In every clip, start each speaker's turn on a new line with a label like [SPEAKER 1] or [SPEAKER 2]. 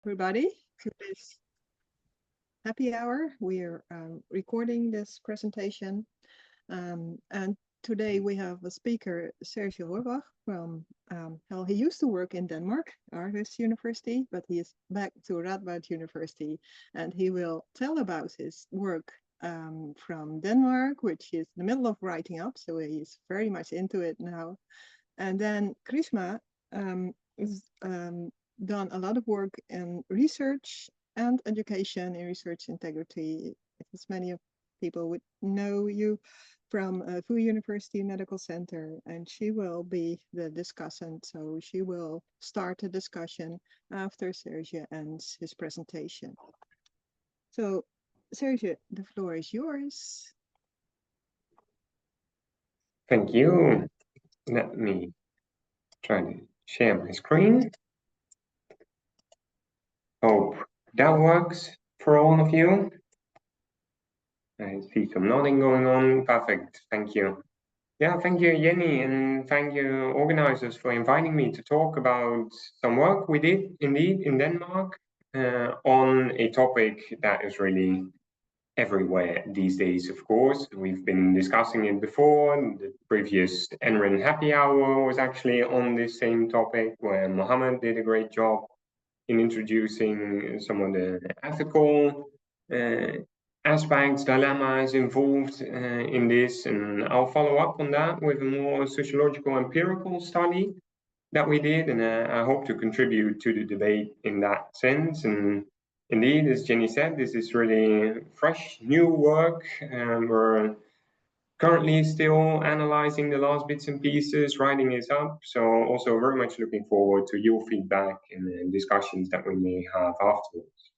[SPEAKER 1] everybody to this happy hour. We're recording this presentation, and today we have a speaker, Serge Rohrbach, from, he used to work in Denmark, Aarhus University, but he is back to Radboud University, and he will tell about his work from Denmark, which he's in the middle of writing up, so he's very much into it now. And then Krishma is done a lot of work in research and education in research integrity. As many of people would know you from VU University Medical Center, and she will be the discussant. So she will start the discussion after Serge ends his presentation. So Serge, the floor is yours.
[SPEAKER 2] Thank you. Let me try to share my screen. Hope that works for all of you. I see some nodding going on. Perfect. Thank you. Yeah, thank you, Jenny, and thank you, organizers, for inviting me to talk about some work we did indeed in Denmark on a topic that is really everywhere these days, of course. We've been discussing it before. The previous NRIN Happy Hour was actually on this same topic, where Mohammed did a great job in introducing some of the ethical aspects, dilemmas involved in this. And I'll follow up on that with a more sociological empirical study that we did. And I hope to contribute to the debate in that sense. And indeed, as Jenny said, this is really fresh, new work. We're currently still analyzing the last bits and pieces, writing it up. So also very much looking forward to your feedback and the discussions that we may have afterwards.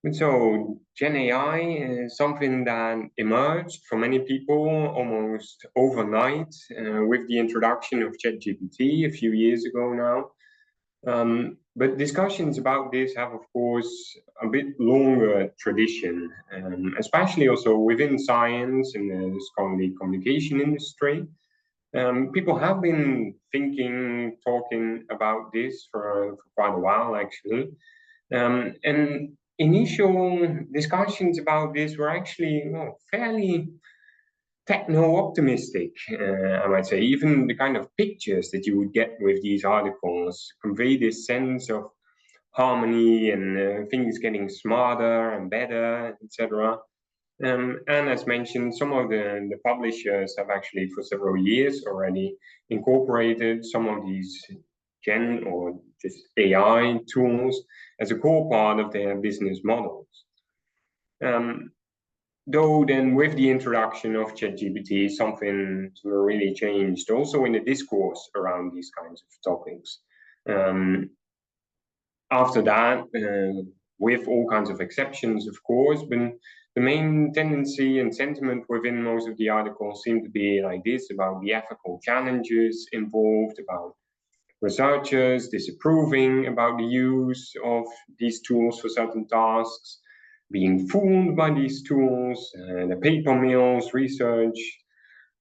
[SPEAKER 2] And so GenAI is something that emerged for many people almost overnight with the introduction of ChatGPT a few years ago now. But discussions about this have, of course, a bit longer tradition, especially also within science and the scholarly communication industry. People have been thinking, talking about this for quite a while, actually. And initial discussions about this were actually fairly techno-optimistic, I might say. Even the kind of pictures that you would get with these articles convey this sense of harmony and things getting smarter and better, etc. And as mentioned, some of the publishers have actually for several years already incorporated some of these Gen or just AI tools as a core part of their business models. Though then with the introduction of ChatGPT, something really changed also in the discourse around these kinds of topics. After that, with all kinds of exceptions, of course, but the main tendency and sentiment within most of the articles seem to be like this, about the ethical challenges involved, about researchers disapproving about the use of these tools for certain tasks, being fooled by these tools, the paper mills, research,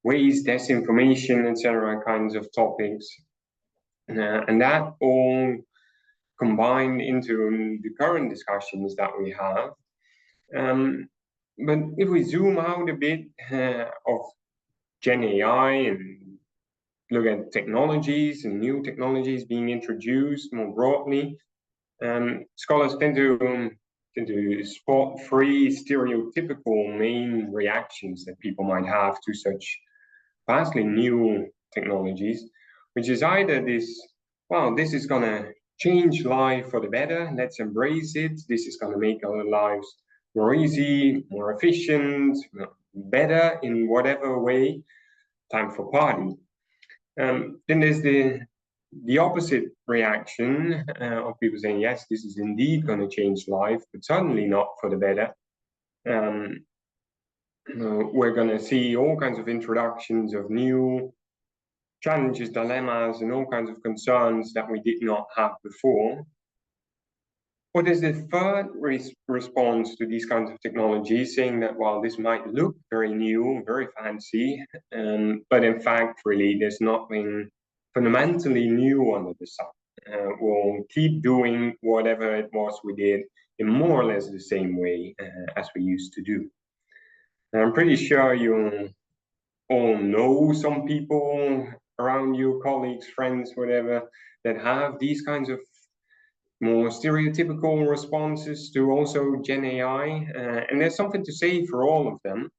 [SPEAKER 2] waste, disinformation, etc. kinds of topics. And that all combined into the current discussions that we have. But if we zoom out a bit of GenAI and look at technologies and new technologies being introduced more broadly, scholars tend to spot three stereotypical main reactions that people might have to such vastly new technologies, which is either this, well, this is going to change life for the better, let's embrace it, this is going to make our lives more easy, more efficient, better in whatever way, time for party. Then there's the opposite reaction of people saying, yes, this is indeed going to change life, but certainly not for the better. We're going to see all kinds of introductions of new challenges, dilemmas, and all kinds of concerns that we did not have before. What is the third response to these kinds of technologies, saying that, well, this might look very new, very fancy, but in fact, really, there's nothing fundamentally new under the sun. we'll keep doing whatever it was we did in more or less the same way as we used to do. And I'm pretty sure you all know some people around you, colleagues, friends, whatever, that have these kinds of more stereotypical responses to also GenAI, and there's something to say for all of them.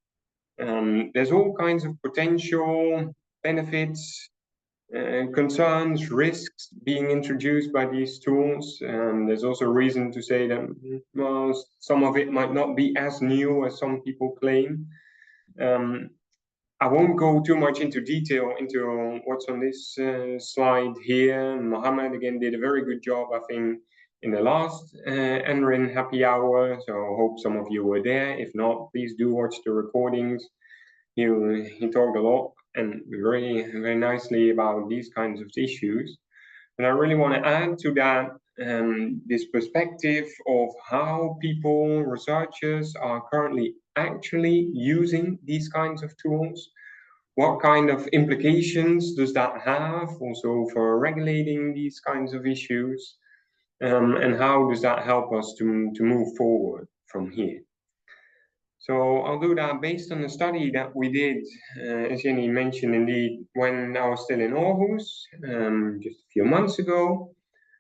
[SPEAKER 2] There's all kinds of potential benefits, concerns, risks being introduced by these tools. There's also reason to say that, well, some of it might not be as new as some people claim. I won't go too much into detail into what's on this slide here. Mohammed again did a very good job, I think, in the last NRIN Happy Hour. So I hope some of you were there. If not, please do watch the recordings. He talked a lot and very nicely about these kinds of issues. And I really want to add to that this perspective of how people, researchers, are currently actually using these kinds of tools. What kind of implications does that have also for regulating these kinds of issues? And how does that help us to move forward from here? So I'll do that based on a study that we did, as Jenny mentioned, indeed, when I was still in Aarhus, just a few months ago,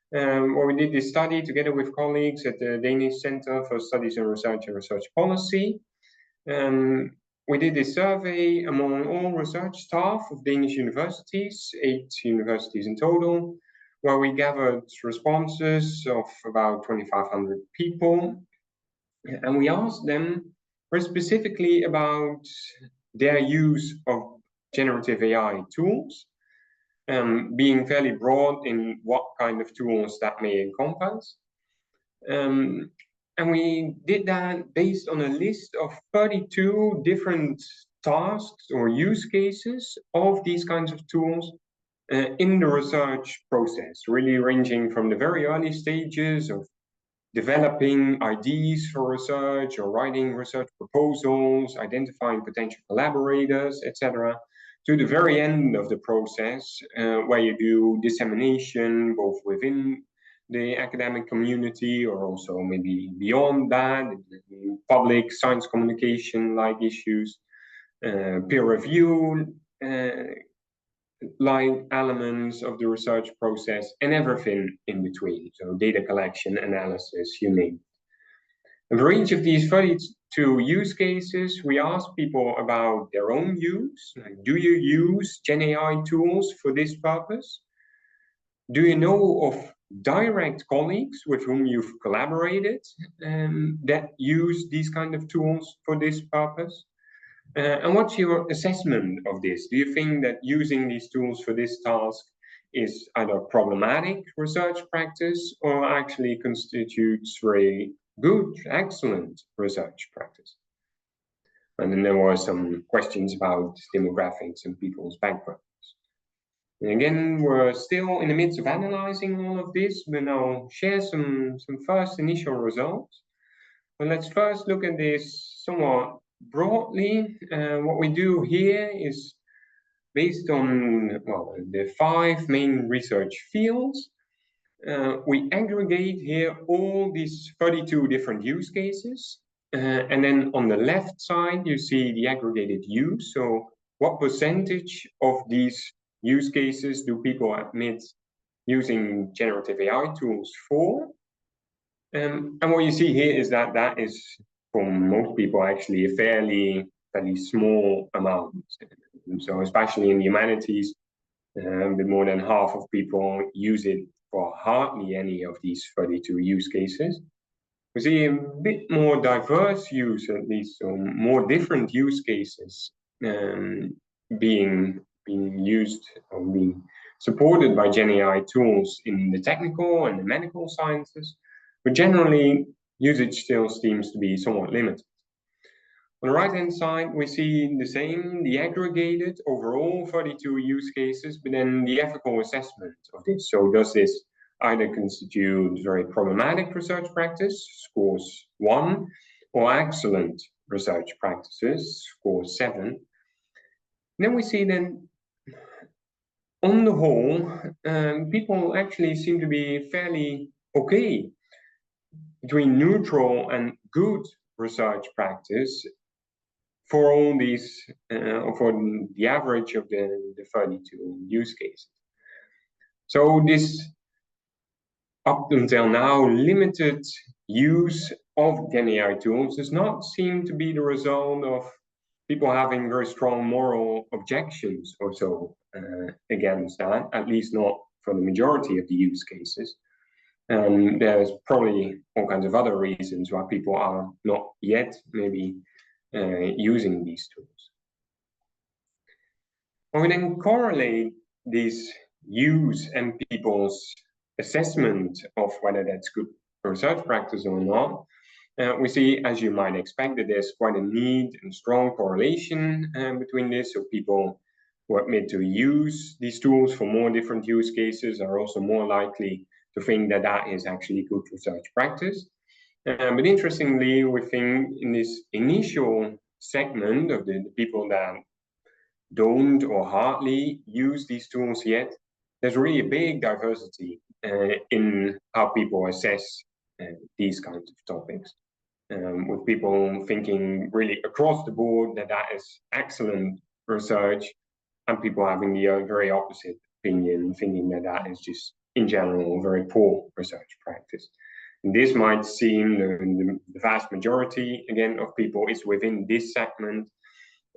[SPEAKER 2] where we did this study together with colleagues at the Danish Center for Studies in Research and Research Policy. We did a survey among all research staff of Danish universities, 8 universities in total, where we gathered responses of about 2,500 people. And we asked them very specifically about their use of generative AI tools, being fairly broad in what kind of tools that may encompass. And we did that based on a list of 32 different tasks or use cases of these kinds of tools in the research process, really ranging from the very early stages of developing ideas for research or writing research proposals, identifying potential collaborators, etc., to the very end of the process, where you do dissemination both within the academic community or also maybe beyond that, public science communication like issues, peer review like elements of the research process, and everything in between. So data collection, analysis, you name it. And for each of these 32 use cases, we asked people about their own use. Like, do you use GenAI tools for this purpose? Do you know of direct colleagues with whom you've collaborated that use these kind of tools for this purpose? And what's your assessment of this? Do you think that using these tools for this task is either problematic research practice or actually constitutes very good, excellent research practice? And then there were some questions about demographics and people's backgrounds. And again, we're still in the midst of analyzing all of this, but I'll share some first initial results. But let's first look at this somewhat broadly. What we do here is based on, well, the 5 main research fields. We aggregate here all these 32 different use cases. And then on the left side, you see the aggregated use. So what percentage of these use cases do people admit using generative AI tools for? And what you see here is that that is, for most people, actually a fairly small amount. So especially in the humanities, a bit more than half of people use it for hardly any of these 32 use cases. We see a bit more diverse use, at least, so more different use cases being used or being supported by GenAI tools in the technical and the medical sciences. But generally, usage still seems to be somewhat limited. On the right-hand side, we see the same, the aggregated overall 32 use cases, but then the ethical assessment of this. So does this either constitute very problematic research practice, scores 1, or excellent research practices, scores 7. Then we see then on the whole, people actually seem to be fairly okay between neutral and good research practice for all these, for the average of the 32 use cases. So this, up until now, limited use of GenAI tools does not seem to be the result of people having very strong moral objections or so against that, at least not for the majority of the use cases. And there's probably all kinds of other reasons why people are not yet maybe using these tools. When we then correlate this use and people's assessment of whether that's good research practice or not, we see, as you might expect, that there's quite a neat and strong correlation between this. So people who admit to use these tools for more different use cases are also more likely to think that that is actually good research practice. But interestingly, we think in this initial segment of the people that don't or hardly use these tools yet, there's really a big diversity in how people assess these kinds of topics. With people thinking really across the board that that is excellent research, and people having the very opposite opinion, thinking that that is just, in general, very poor research practice. And this might seem the vast majority, again, of people is within this segment,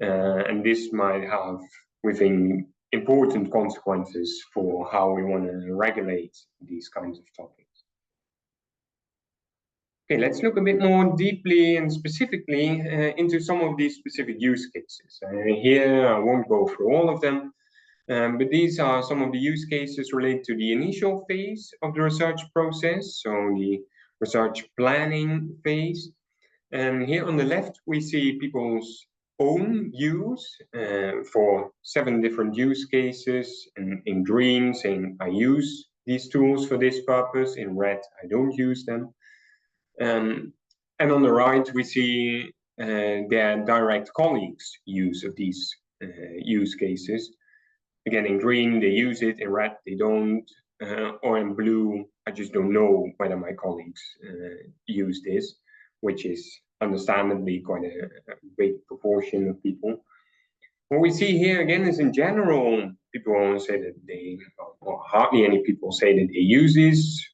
[SPEAKER 2] and this might have, we think, important consequences for how we want to regulate these kinds of topics. Okay, let's look a bit more deeply and specifically into some of these specific use cases. Here, I won't go through all of them, but these are some of the use cases related to the initial phase of the research process, so the research planning phase. And here on the left, we see people's own use for 7 different use cases. And in green, saying I use these tools for this purpose. In red, I don't use them. And on the right, we see their direct colleagues' use of these use cases. Again, in green, they use it. In red, they don't. Or in blue, I just don't know whether my colleagues use this, which is understandably quite a big proportion of people. What we see here again is, in general, people say that they, or hardly any people say that they use this,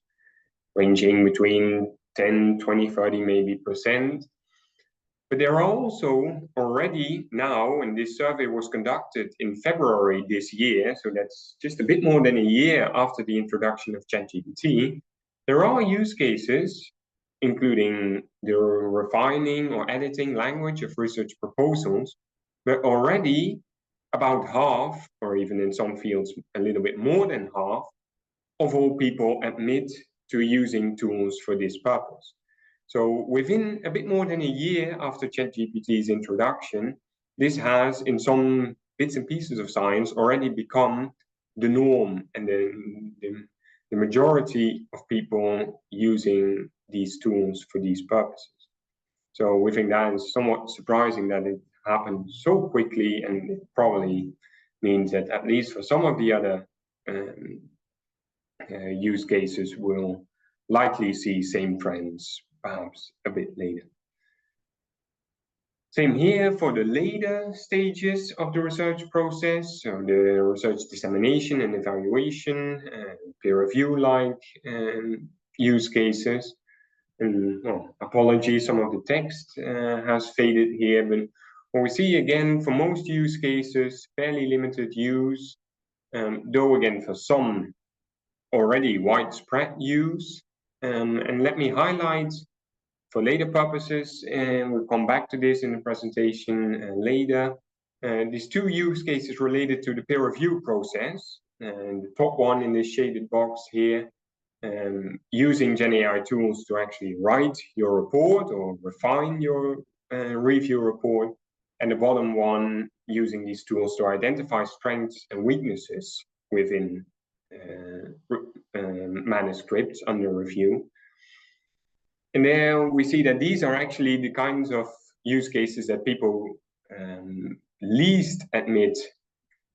[SPEAKER 2] ranging between 10, 20, 30 maybe percent. But there are also already now, and this survey was conducted in February this year, so that's just a bit more than a year after the introduction of ChatGPT, there are use cases, including the refining or editing language of research proposals, where already about half, or even in some fields a little bit more than half, of all people admit to using tools for this purpose. So within a bit more than a year after ChatGPT's introduction, this has, in some bits and pieces of science, already become the norm and the majority of people using these tools for these purposes. So we think that is somewhat surprising that it happened so quickly, and it probably means that at least for some of the other use cases will likely see same trends perhaps a bit later. Same here for the later stages of the research process, so the research dissemination and evaluation, peer review-like use cases. And well, apologies, some of the text has faded here, but what we see again for most use cases, fairly limited use, though again for some already widespread use. And let me highlight for later purposes, and we'll come back to this in the presentation later, these 2 use cases related to the peer review process. And the top one in this shaded box here, using GenAI tools to actually write your report or refine your review report. And the bottom one, using these tools to identify strengths and weaknesses within manuscripts under review. And there we see that these are actually the kinds of use cases that people least admit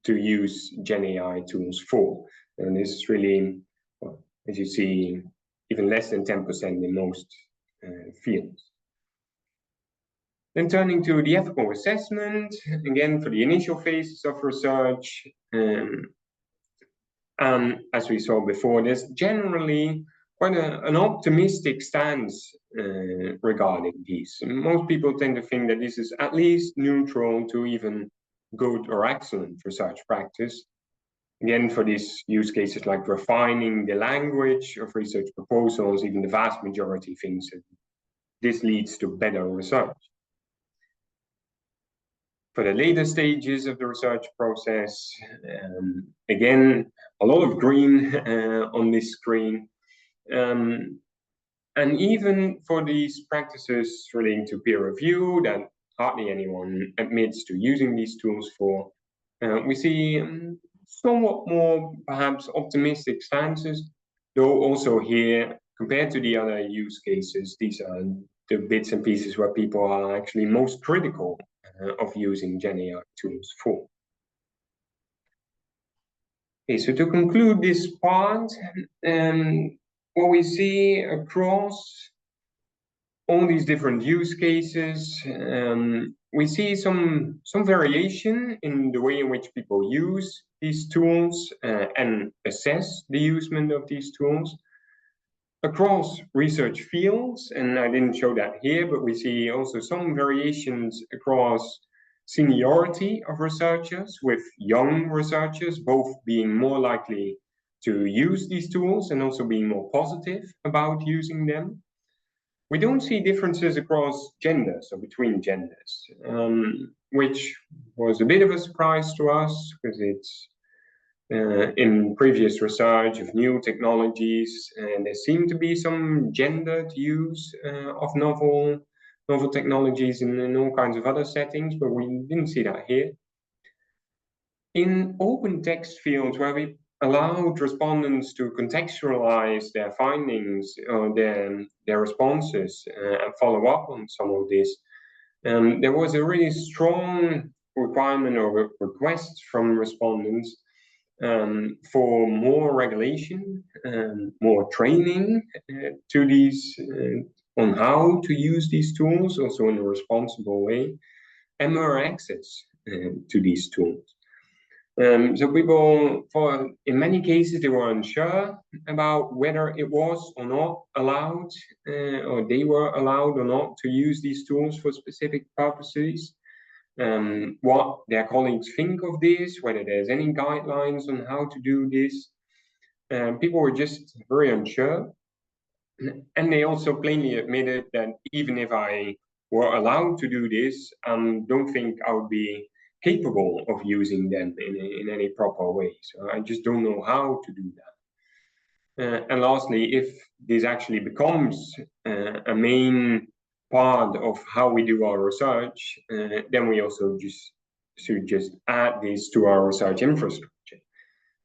[SPEAKER 2] to use GenAI tools for. And this is really, well, as you see, even less than 10% in most fields. Then turning to the ethical assessment, again, for the initial phases of research, as we saw before, there's generally quite an optimistic stance regarding these. Most people tend to think that this is at least neutral to even good or excellent research practice. Again, for these use cases like refining the language of research proposals, even the vast majority thinks that this leads to better research. For the later stages of the research process, again, a lot of green on this screen. And even for these practices relating to peer review that hardly anyone admits to using these tools for, we see somewhat more perhaps optimistic stances, though also here, compared to the other use cases, these are the bits and pieces where people are actually most critical of using GenAI tools for. Okay, so to conclude this part, what we see across all these different use cases, we see some variation in the way in which people use these tools and assess the usement of these tools across research fields. And I didn't show that here, but we see also some variations across seniority of researchers, with young researchers both being more likely to use these tools and also being more positive about using them. We don't see differences across genders or between genders, which was a bit of a surprise to us because it's in previous research of new technologies, and there seemed to be some gendered use of novel technologies in all kinds of other settings, but we didn't see that here. In open text fields where we allowed respondents to contextualize their findings or their responses and follow up on some of this, there was a really strong requirement or request from respondents for more regulation, more training to these on how to use these tools, also in a responsible way, and more access to these tools. So people, in many cases, they were unsure about whether it was or not allowed, or they were allowed or not to use these tools for specific purposes. What their colleagues think of this, whether there's any guidelines on how to do this. People were just very unsure. And they also plainly admitted that even if I were allowed to do this, don't think I would be capable of using them in any proper way. So I just don't know how to do that. And lastly, if this actually becomes a main part of how we do our research, then we also should just add this to our research infrastructure.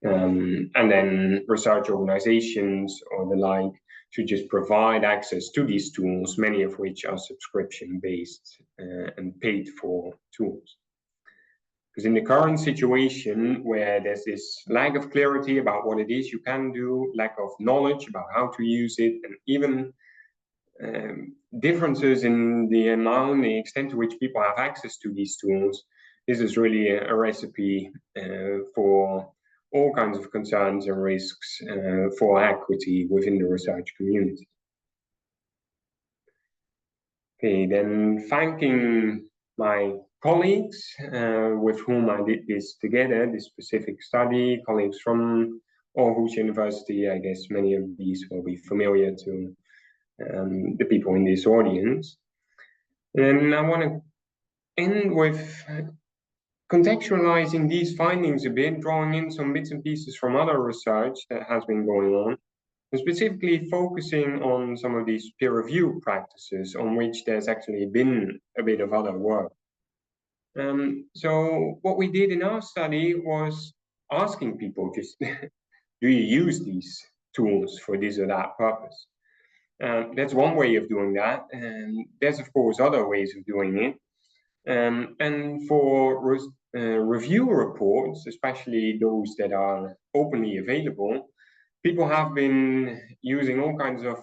[SPEAKER 2] And then research organizations or the like should just provide access to these tools, many of which are subscription-based and paid for tools. Because in the current situation where there's this lack of clarity about what it is you can do, lack of knowledge about how to use it, and even differences in the amount, the extent to which people have access to these tools, this is really a recipe for all kinds of concerns and risks for equity within the research community. Okay, then thanking my colleagues with whom I did this together, this specific study, colleagues from Aarhus University. I guess many of these will be familiar to the people in this audience. And I want to end with contextualizing these findings a bit, drawing in some bits and pieces from other research that has been going on, and specifically focusing on some of these peer review practices on which there's actually been a bit of other work. So what we did in our study was asking people just, do you use these tools for this or that purpose? That's one way of doing that, and there's of course other ways of doing it. And for review reports, especially those that are openly available, people have been using all kinds of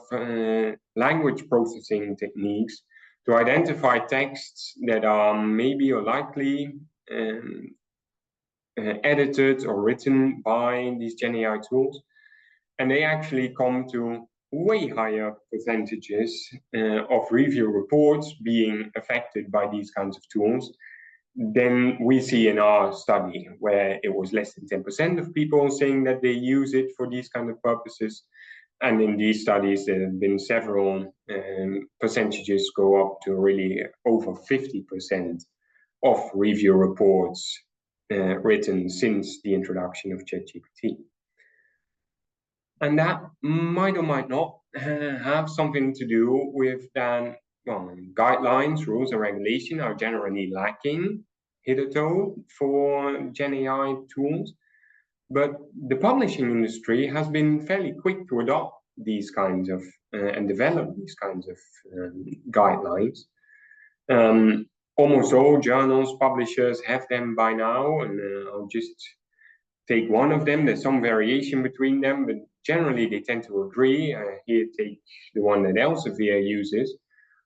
[SPEAKER 2] language processing techniques to identify texts that are maybe or likely edited or written by these GenAI tools. And they actually come to way higher percentages of review reports being affected by these kinds of tools than we see in our study, where it was less than 10% of people saying that they use it for these kind of purposes. And in these studies, there have been several percentages go up to really over 50% of review reports written since the introduction of ChatGPT. And that might or might not have something to do with that, well, guidelines, rules, and regulation are generally lacking hitherto for GenAI tools. But the publishing industry has been fairly quick to adopt these kinds of and develop these kinds of guidelines. Almost all journals, publishers have them by now, and I'll just take one of them. There's some variation between them, but generally they tend to agree. Here, take the one that Elsevier uses,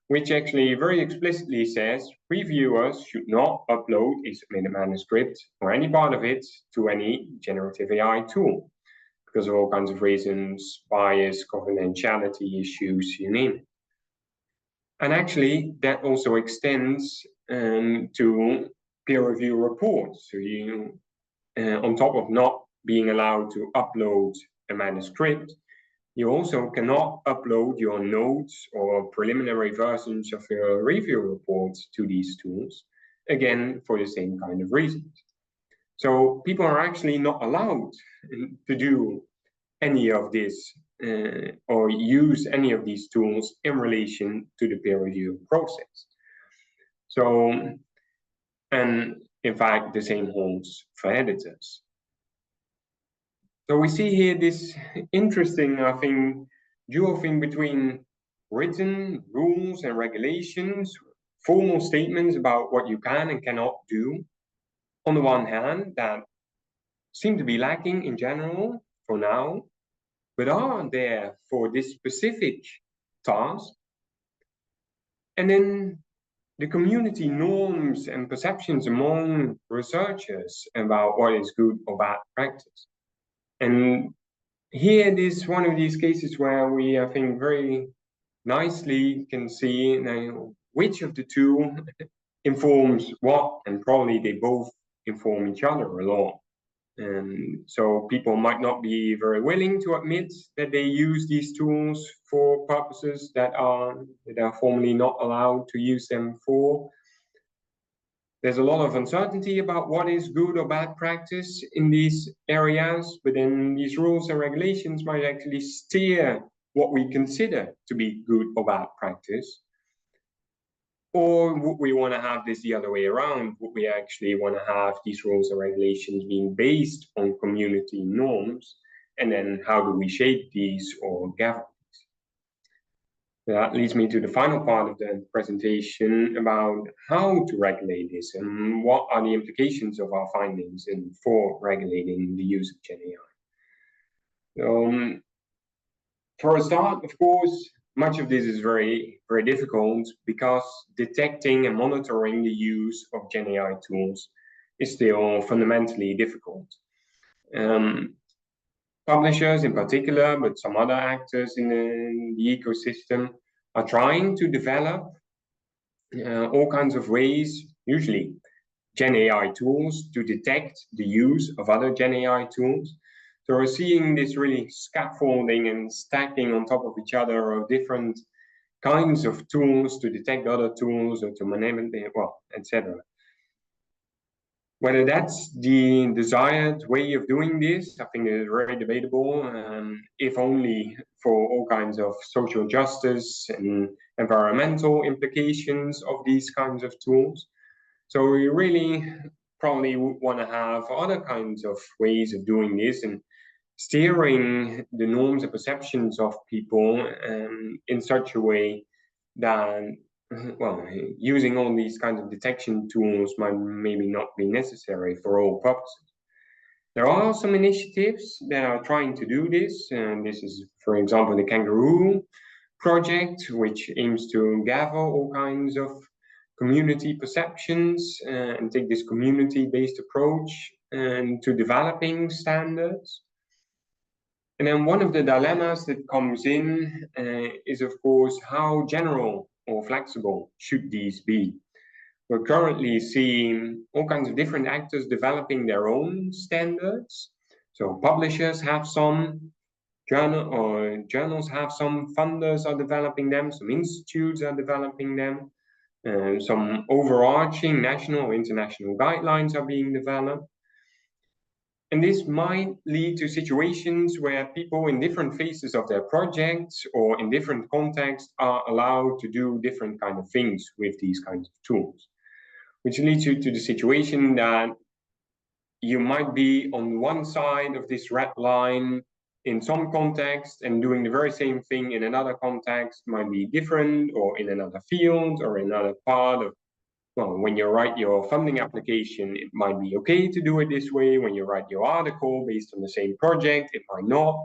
[SPEAKER 2] which actually very explicitly says reviewers should not upload a submitted manuscript or any part of it to any generative AI tool because of all kinds of reasons, bias, confidentiality issues, you name it. And actually, that also extends to peer review reports. So you, on top of not being allowed to upload a manuscript, you also cannot upload your notes or preliminary versions of your review reports to these tools, again, for the same kind of reasons. So people are actually not allowed to do any of this or use any of these tools in relation to the peer review process. So, and in fact, the same holds for editors. So we see here this interesting, I think, dual thing between written rules and regulations, formal statements about what you can and cannot do, on the one hand, that seem to be lacking in general for now, but are there for this specific task. And then the community norms and perceptions among researchers about what is good or bad practice. And here it is one of these cases where we, I think, very nicely can see which of the two informs what, and probably they both inform each other a lot. And so people might not be very willing to admit that they use these tools for purposes that are formally not allowed to use them for. There's a lot of uncertainty about what is good or bad practice in these areas, but then these rules and regulations might actually steer what we consider to be good or bad practice. Or would we want to have this the other way around? Would we actually want to have these rules and regulations being based on community norms? And then how do we shape these or govern these? That leads me to the final part of the presentation about how to regulate this and what are the implications of our findings for regulating the use of GenAI. For a start, of course, much of this is very, very difficult because detecting and monitoring the use of GenAI tools is still fundamentally difficult. Publishers in particular, but some other actors in the ecosystem are trying to develop all kinds of ways, usually GenAI tools, to detect the use of other GenAI tools. So we're seeing this really scaffolding and stacking on top of each other of different kinds of tools to detect other tools or to manipulate, well, etc. Whether that's the desired way of doing this, I think is very debatable, if only for all kinds of social justice and environmental implications of these kinds of tools. So we really probably would want to have other kinds of ways of doing this and steering the norms and perceptions of people in such a way that well, using all these kinds of detection tools might maybe not be necessary for all purposes. There are some initiatives that are trying to do this, and this is, for example, the Kangaroo project, which aims to gather all kinds of community perceptions and take this community-based approach to developing standards. And then one of the dilemmas that comes in is, of course, how general or flexible should these be? We're currently seeing all kinds of different actors developing their own standards. So publishers have some, journals have some, funders are developing them, some institutes are developing them, some overarching national or international guidelines are being developed. And this might lead to situations where people in different phases of their projects or in different contexts are allowed to do different kind of things with these kinds of tools, which leads you to the situation that you might be on one side of this red line in some context, and doing the very same thing in another context might be different, or in another field or another part of, well, when you write your funding application, it might be okay to do it this way. When you write your article based on the same project, it might not.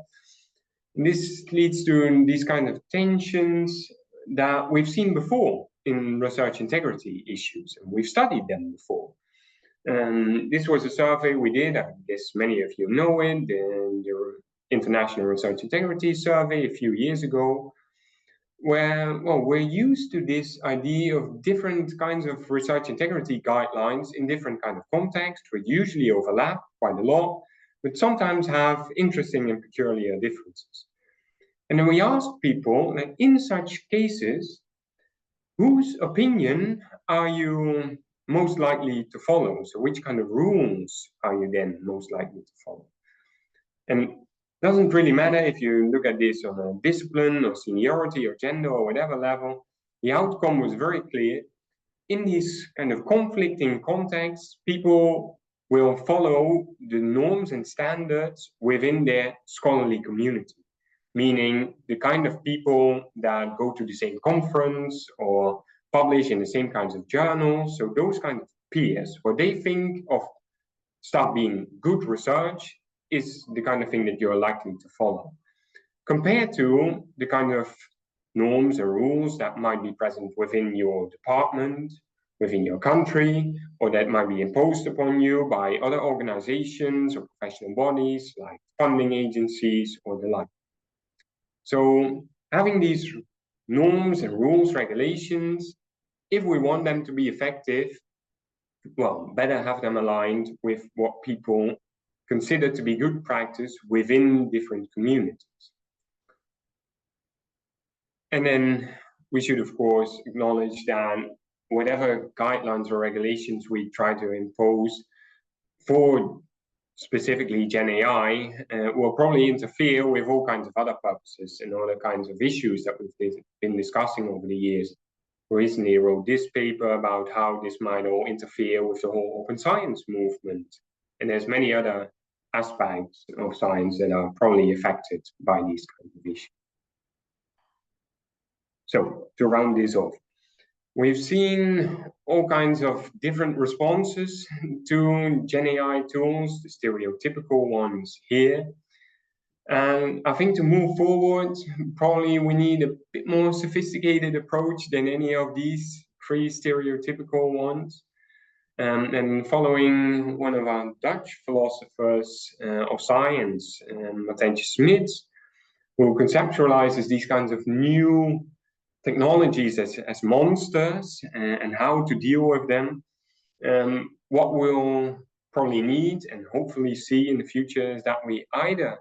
[SPEAKER 2] And this leads to these kind of tensions that we've seen before in research integrity issues, and we've studied them before. This was a survey we did, I guess many of you know it, the International Research Integrity Survey a few years ago, where, well, we're used to this idea of different kinds of research integrity guidelines in different kind of contexts, which usually overlap quite a lot, but sometimes have interesting and peculiar differences. And then we asked people, like, in such cases, whose opinion are you most likely to follow? So which kind of rules are you then most likely to follow? And it doesn't really matter if you look at this on a discipline or seniority or gender or whatever level. The outcome was very clear. In these kind of conflicting contexts, people will follow the norms and standards within their scholarly community, meaning the kind of people that go to the same conference or publish in the same kinds of journals. So those kind of peers, what they think of stuff being good research is the kind of thing that you're likely to follow, compared to the kind of norms and rules that might be present within your department, within your country, or that might be imposed upon you by other organizations or professional bodies like funding agencies or the like. So having these norms and rules, regulations, if we want them to be effective, well, better have them aligned with what people consider to be good practice within different communities. And then we should, of course, acknowledge that whatever guidelines or regulations we try to impose for specifically GenAI will probably interfere with all kinds of other purposes and other kinds of issues that we've been discussing over the years. Recently wrote this paper about how this might all interfere with the whole open science movement. And there's many other aspects of science that are probably affected by these kinds of issues. So to round this off, we've seen all kinds of different responses to GenAI tools, the stereotypical ones here. And I think to move forward, probably we need a bit more sophisticated approach than any of these three stereotypical ones. And following one of our Dutch philosophers of science, Martijn Smit, who conceptualizes these kinds of new technologies as monsters and how to deal with them. What we'll probably need and hopefully see in the future is that we either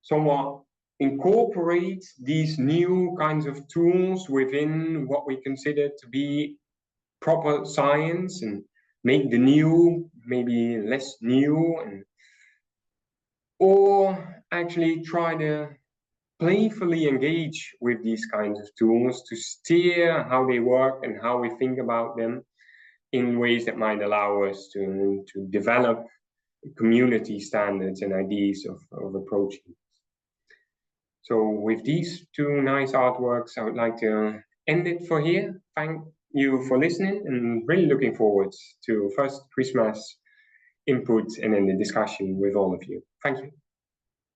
[SPEAKER 2] somewhat incorporate these new kinds of tools within what we consider to be proper science and make the new maybe less new, or actually try to playfully engage with these kinds of tools to steer how they work and how we think about them in ways that might allow us to develop community standards and ideas of approaching. So with these two nice artworks, I would like to end it for here. Thank you for listening, and really looking forward to first Christmas input and then the discussion with all of you. Thank you.